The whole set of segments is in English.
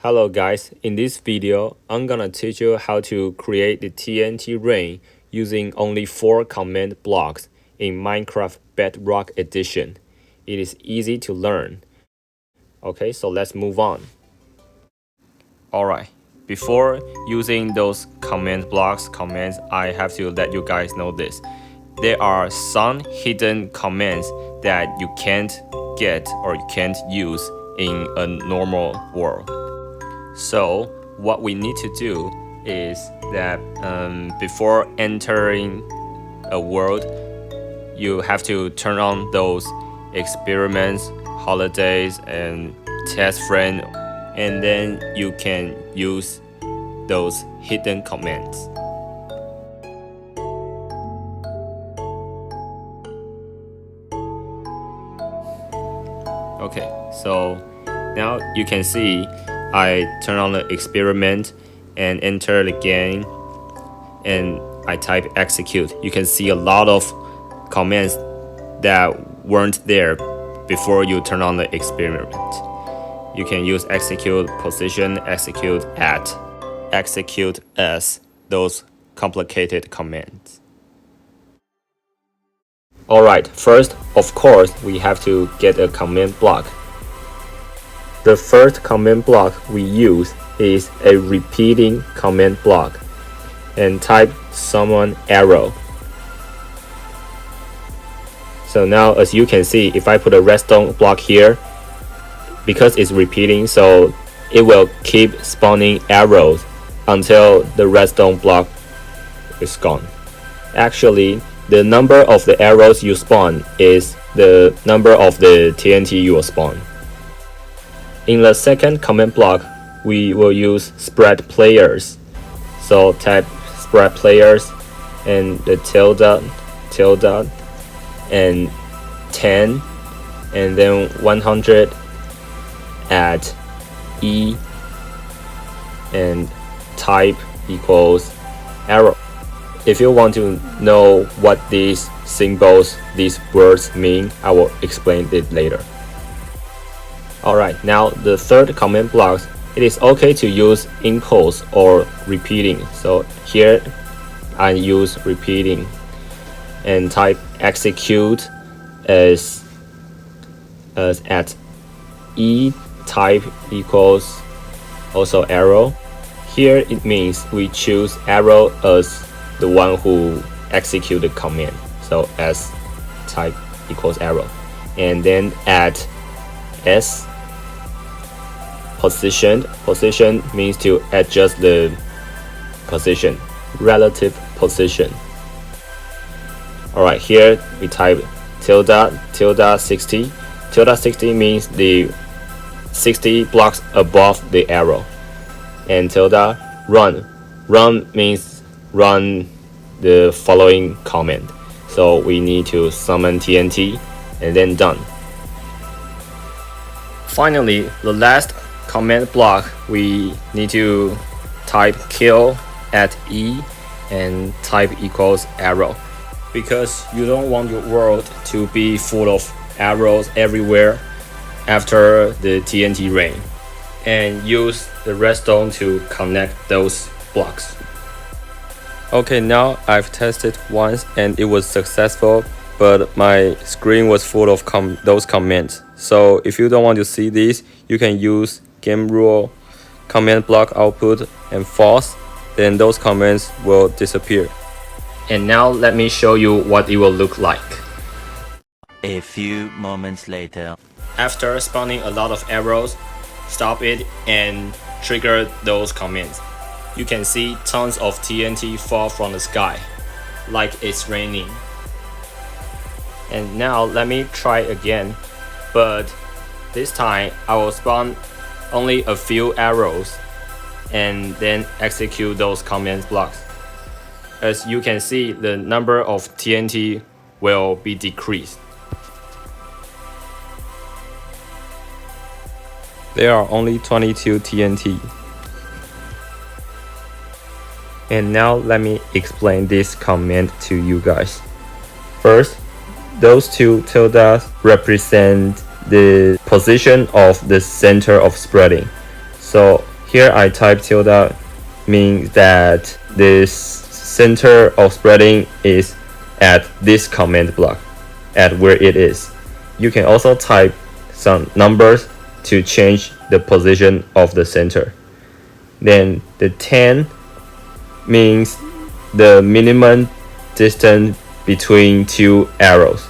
Hello guys, in this video, I'm gonna teach you how to create the TNT rain using only 4 command blocks in Minecraft Bedrock edition. It is easy to learn. Okay, so let's move on. Alright, before using those commands, I have to let you guys know this. There are some hidden commands that you can't get or you can't use in a normal world. So what we need to do is that before entering a world, you have to turn on those experiments, holidays, and test friend, and then you can use those hidden commands. Okay, so now you can see I turn on the experiment and enter the game, and I type execute. You can see a lot of commands that weren't there before you turn on the experiment. You can use execute position, execute at, execute as, those complicated commands. Alright, first, of course, we have to get a command block. The first command block we use is a repeating command block, and type summon arrow. So now as you can see, if I put a redstone block here, because it's repeating, so it will keep spawning arrows until the redstone block is gone. Actually, the number of the arrows you spawn is the number of the TNT you will spawn. In the second command block, we will use spread players. So type spread players and the tilde, and 10, and then 100 at E, and type equals arrow. If you want to know what these symbols, these words mean, I will explain it later. Alright, now the third command block, it is okay to use impulse or repeating. So here I use repeating and type execute as at E, type equals also arrow. Here it means we choose arrow as the one who execute the command. So as type equals arrow, and then at S, position means to adjust the position, relative position. Alright, here we type tilde 60. Tilde 60 means the 60 blocks above the arrow. And tilde run means run the following command. So we need to summon TNT and then done. Finally, the last command block, we need to type kill at E and type equals arrow, because you don't want your world to be full of arrows everywhere after the TNT rain, and use the redstone to connect those blocks. Okay, now I've tested once and it was successful, but my screen was full of those commands. So if you don't want to see these, you can use game rule command block output and false, then those commands will disappear. And now let me show you what it will look like. A few moments later. After spawning a lot of arrows, stop it and trigger those commands. You can see tons of TNT fall from the sky, like it's raining. And now let me try again, but this time I will spawn only a few arrows and then execute those command blocks. As you can see, the number of TNT will be decreased. There are only 22 TNT. And now let me explain this command to you guys. First, those two tildes represent the position of the center of spreading. So Here I type tilde means that this center of spreading is at this command block, at where it is. You can also type some numbers to change the position of the center. Then the 10 means the minimum distance between two arrows.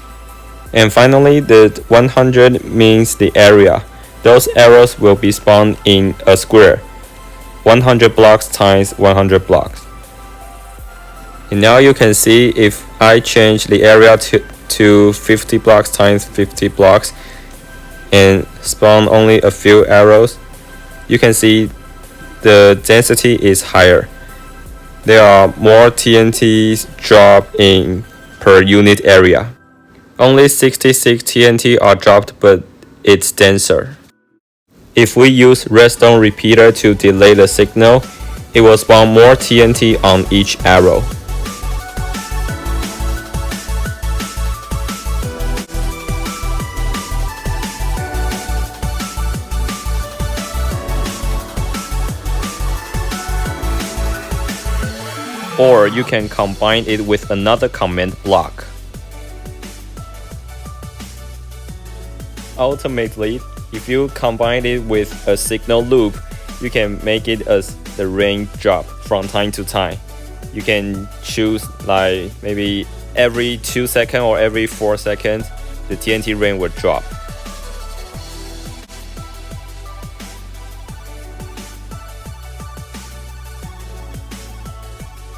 And finally, the 100 means the area. Those arrows will be spawned in a square. 100 blocks times 100 blocks. And now you can see if I change the area to 50 blocks times 50 blocks and spawn only a few arrows, you can see the density is higher. There are more TNTs dropped in per unit area. Only 66 TNT are dropped, but it's denser. If we use redstone repeater to delay the signal, it will spawn more TNT on each arrow. Or you can combine it with another command block. Ultimately, if you combine it with a signal loop, you can make it as the rain drop from time to time. You can choose like maybe every 2 seconds or every 4 seconds, the TNT rain will drop.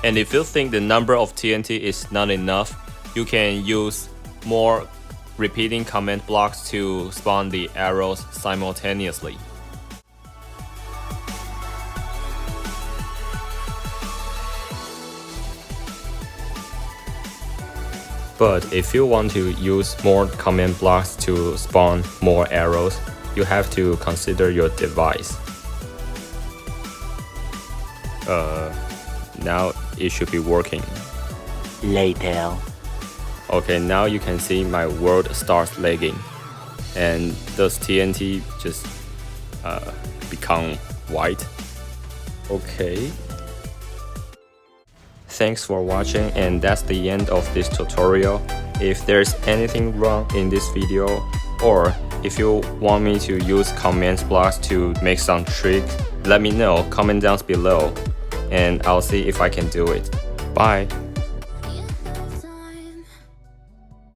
And if you think the number of TNT is not enough, you can use more repeating command blocks to spawn the arrows simultaneously. But if you want to use more command blocks to spawn more arrows, you have to consider your device. Now it should be working. Later. Okay, now you can see my world starts lagging, and those TNT just become white. Okay. Thanks for watching, and that's the end of this tutorial. If there's anything wrong in this video, or if you want me to use command blocks to make some tricks, let me know, comment down below, and I'll see if I can do it. Bye!